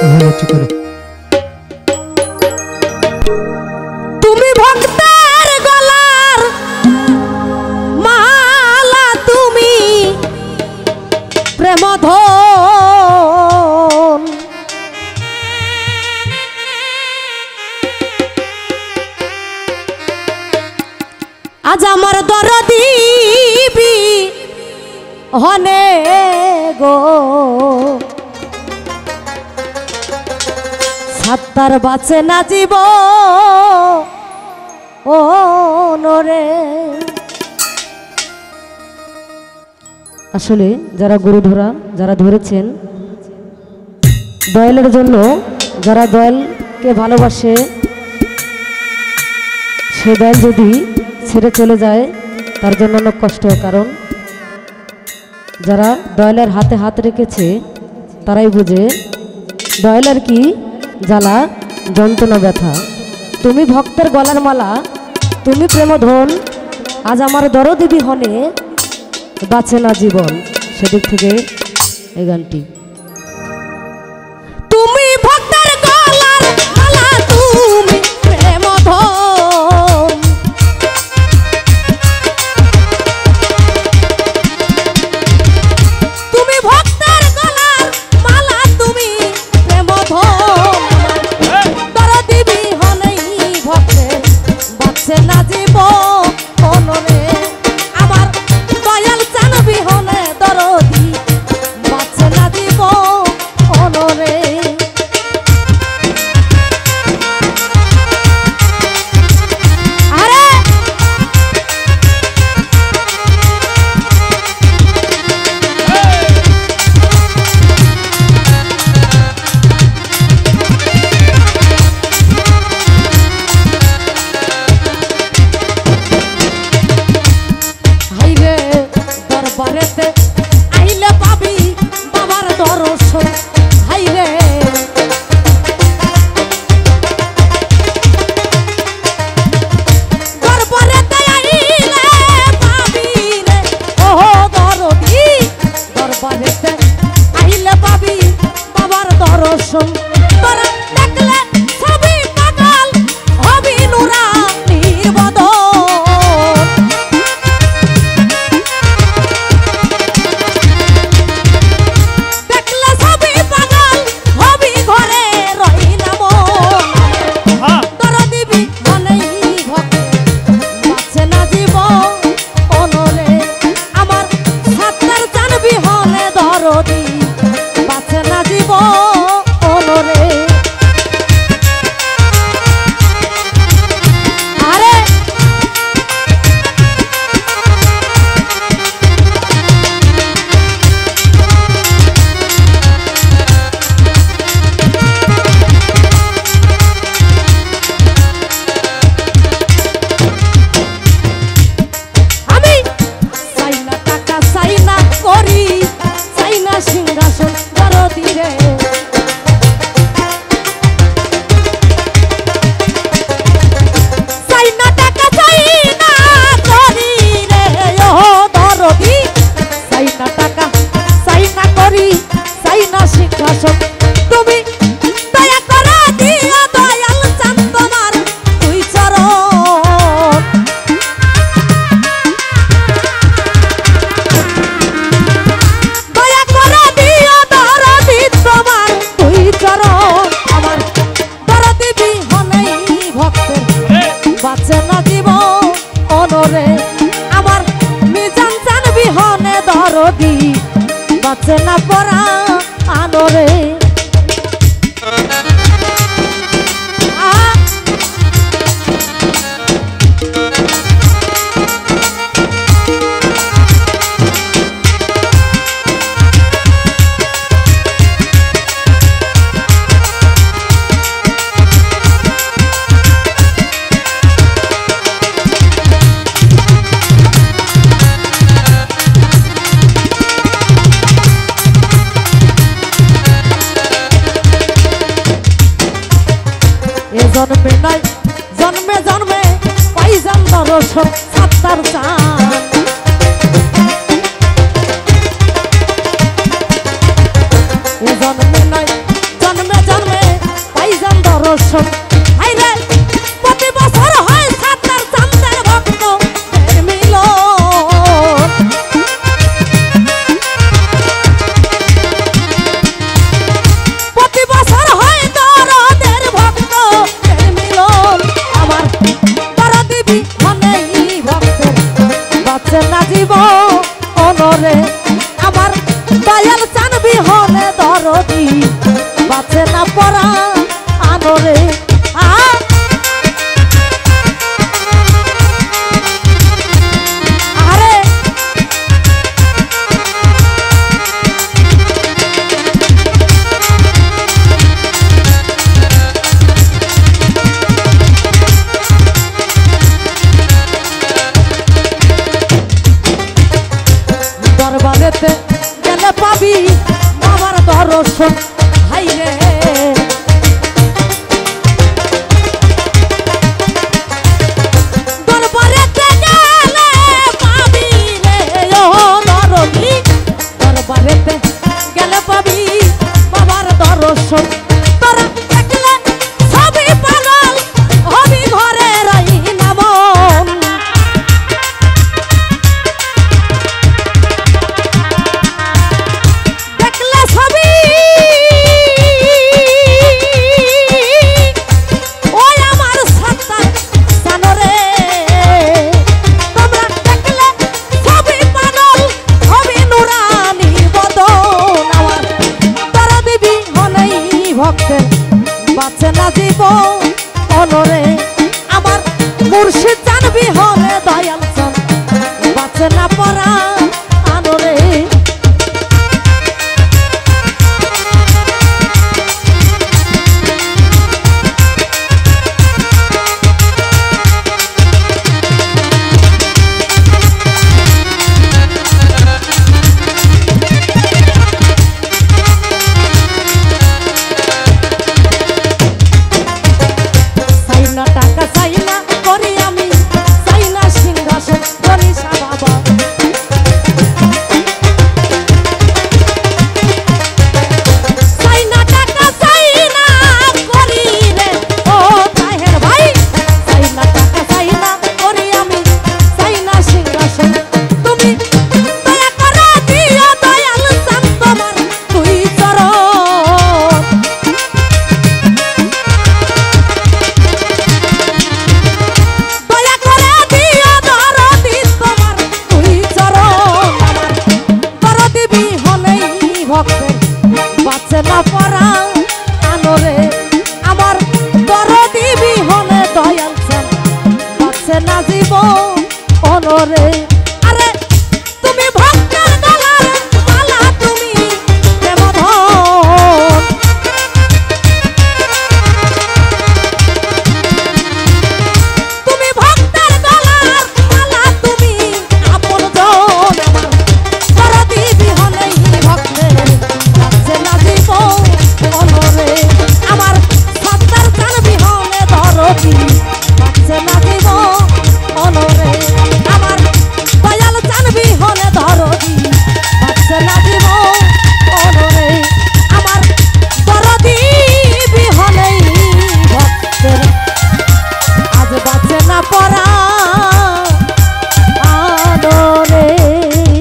করো। তুমি ভক্তের গলার মালা, তুমি প্রেমধন, আজ আমার দরদি হনে গো, সাত্তার বাঁচে না জীব ও নরে। আসলে যারা গরু ধরা, যারা ধরেছেন দয়ালের জন্য, যারা দয়ালকে ভালোবাসে, সে দয়াল যদি ছেড়ে চলে যায় তার জন্য অনেক কষ্ট। কারণ যারা দয়ালের হাতে হাত রেখেছে তারাই বুঝে দয়ালের কি জ্বালা যন্ত্রণা ব্যথা। তুমি ভক্তের গলার মালা, তুমি প্রেমধন, আজ আমার দরদি বিহনে বাঁচে না জীবন। সেদিক থেকে এই গানটি। তুমি ভক্তের গলার মালা, তুমি প্রেমধন, তুমি ভক্তের গলার মালা, তুমি প্রেমধন, দরদি বিহনেই ভক্তের বাঁচে না জীবন রে। আমার দয়াল চান বিহনে দরদি বাঁচে না জীবন রে। আরে হাইরে দরবারেতে আইলে পাবি বাবার দর্শন, হাইরে দরবারেতে আইলে পাবি রে ও দরদি, দরবারেতে আইলে পাবি বাবার দর্শন। তোরা দেখলে সবই পাগল হবি নুরানির বদন, দেখলে সবই পাগল হবি ঘরে রই না মন। দরদি বিহনেই ভক্তের বাঁচে না জীবন রে। আমার সাত্তার চান বিহনে দরদি বাঁচে না জীবন রে। আরে আমি চাই না টাকা, চাই না করি, চাই না সিংহাসন দরদি রে। চাই না টাকা, চাই না করি রে ও দরদি, চাই না টাকা, চাই না করি, চাই না সিংহাসন। তুমি দয়া করে দিও দয়াল চান তোমার দুই চরণ, দয়া করে দিও দরদি তোমার দুই চরণ। আমার দরদি বিহনেই ভক্তের বাঁচে না জীবন রে। আমার মিজান চান বিহনে দরদি বাঁচে না পরাণ রে। জন্মে নয় জন্মে জন্মে পাইজান দর্শন সাত্তার চান। এ জন্মে নয় জন্মে জন্মে দর্শন হাইরে প্রতি বছর হয় সাতার চাঁদের ভক্ত মিলন প্রতি বছর হয় দরদের ভক্ত মিলন আমার দরদিবি হনেই ভক্তের বাঁচে না জীবন অনরে আমার দয়াল চান বিহনে দরদি বাঁচে না পরা আনরে আরে দরবারেতে গেলে পাবি বাবার দর্শন হাইরে দরবারেতে গেলে পাবি রে ও দরদি দরবারেতে গেলে পাবি বাবার দর্শন তোরা দেখলে সবই পাগল হবি ঘরে রই না মন দেখলে সবই ওই আমার সত্তা জানরে তোমরা দেখলে সবই পাগল হবি নুরানি বদন আমার তারা দিবি হনেই ভক্তের বাঁচে না জীবন অনরে আমার মুর্শিদ জানবি হলে দয়াল চান বাঁচে না পরা আনরে সাইনা টাকা সাইনা করি আমি সাইনা সিংহাসন করি বাবা সাইনা টাকা সাইনা করি রে ও তাহের ভাই সাইনা টাকা সাইনা করি আমি সাইনা সিংহাসন তুমি দয়া করে দিও দয়াল চান তোমার তুই চরণ দয়া করে দিও দরদি তোমার তুই চরণ আমার দরদিবি হনেই ভক্তের বাঁচে না পরা